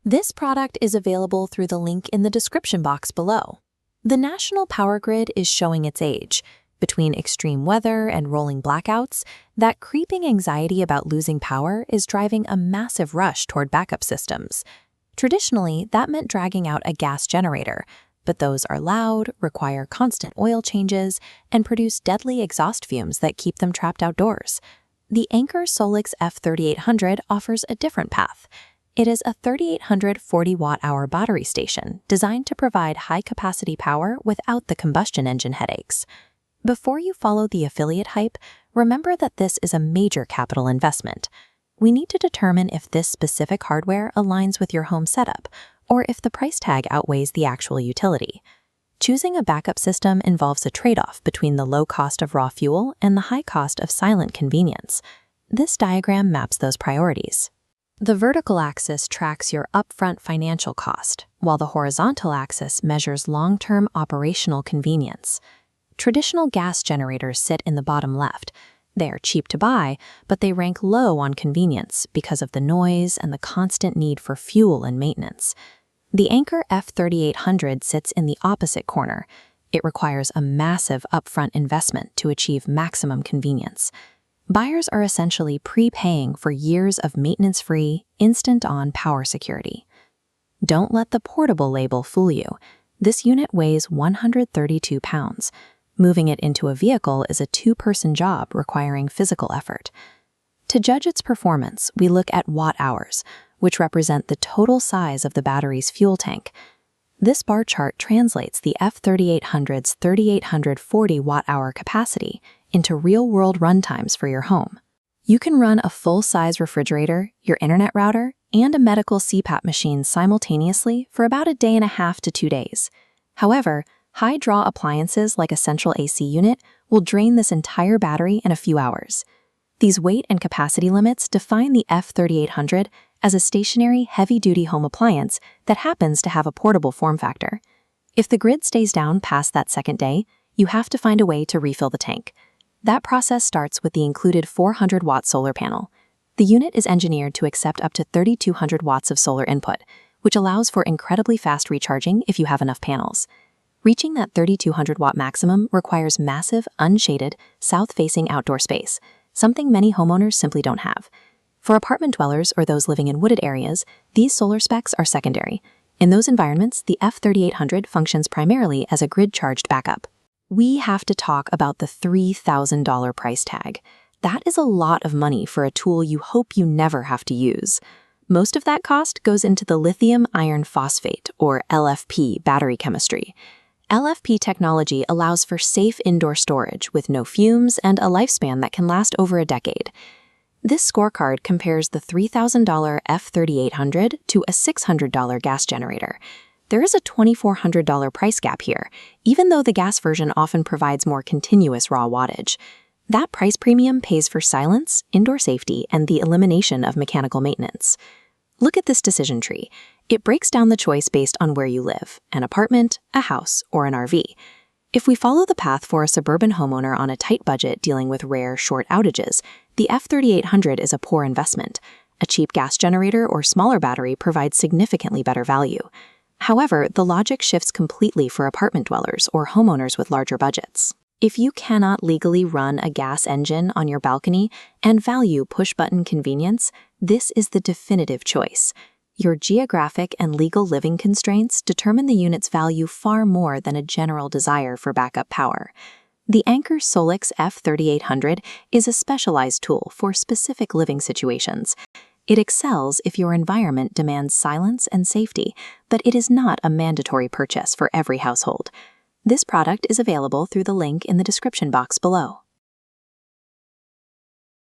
This product is available through the link in the description box below. The national power grid is showing its age. Between extreme weather and rolling blackouts, that creeping anxiety about losing power is driving a massive rush toward backup systems. Traditionally, that meant dragging out a gas generator, but those are loud, require constant oil changes, and produce deadly exhaust fumes that keep them trapped outdoors. The Anker SOLIX F3800 offers a different path. It is a 3,800 40-watt-hour battery station designed to provide high-capacity power without the combustion engine headaches. Before you follow the affiliate hype, remember that this is a major capital investment. We need to determine if this specific hardware aligns with your home setup, or if the price tag outweighs the actual utility. Choosing a backup system involves a trade-off between the low cost of raw fuel and the high cost of silent convenience. This diagram maps those priorities. The vertical axis tracks your upfront financial cost, while the horizontal axis measures long-term operational convenience. Traditional gas generators sit in the bottom left. They are cheap to buy, but they rank low on convenience because of the noise and the constant need for fuel and maintenance. The Anker F3800 sits in the opposite corner. It requires a massive upfront investment to achieve maximum convenience. Buyers are essentially prepaying for years of maintenance-free, instant-on power security. Don't let the portable label fool you. This unit weighs 132 pounds. Moving it into a vehicle is a two-person job requiring physical effort. To judge its performance, we look at watt-hours, which represent the total size of the battery's fuel tank. This bar chart translates the F3800's 3,840 watt-hour capacity into real-world runtimes for your home. You can run a full-size refrigerator, your internet router, and a medical CPAP machine simultaneously for about a day and a half to 2 days. However, high-draw appliances like a central AC unit will drain this entire battery in a few hours. These weight and capacity limits define the F3800 as a stationary, heavy-duty home appliance that happens to have a portable form factor. If the grid stays down past that second day, you have to find a way to refill the tank. That process starts with the included 400-watt solar panel. The unit is engineered to accept up to 3,200 watts of solar input, which allows for incredibly fast recharging if you have enough panels. Reaching that 3,200-watt maximum requires massive, unshaded, south-facing outdoor space, something many homeowners simply don't have. For apartment dwellers or those living in wooded areas, these solar specs are secondary. In those environments, the F3800 functions primarily as a grid-charged backup. We have to talk about the $3,000 price tag. That is a lot of money for a tool you hope you never have to use. Most of that cost goes into the lithium iron phosphate, or LFP, battery chemistry. LFP technology allows for safe indoor storage with no fumes and a lifespan that can last over a decade. This scorecard compares the $3,000 F3800 to a $600 gas generator. There is a $2,400 price gap here, even though the gas version often provides more continuous raw wattage. That price premium pays for silence, indoor safety, and the elimination of mechanical maintenance. Look at this decision tree. It breaks down the choice based on where you live, an apartment, a house, or an RV. If we follow the path for a suburban homeowner on a tight budget dealing with rare, short outages, the F3800 is a poor investment. A cheap gas generator or smaller battery provides significantly better value. However, the logic shifts completely for apartment dwellers or homeowners with larger budgets. If you cannot legally run a gas engine on your balcony and value push-button convenience, this is the definitive choice. Your geographic and legal living constraints determine the unit's value far more than a general desire for backup power. The Anker SOLIX F3800 is a specialized tool for specific living situations. It excels if your environment demands silence and safety, but it is not a mandatory purchase for every household. This product is available through the link in the description box below.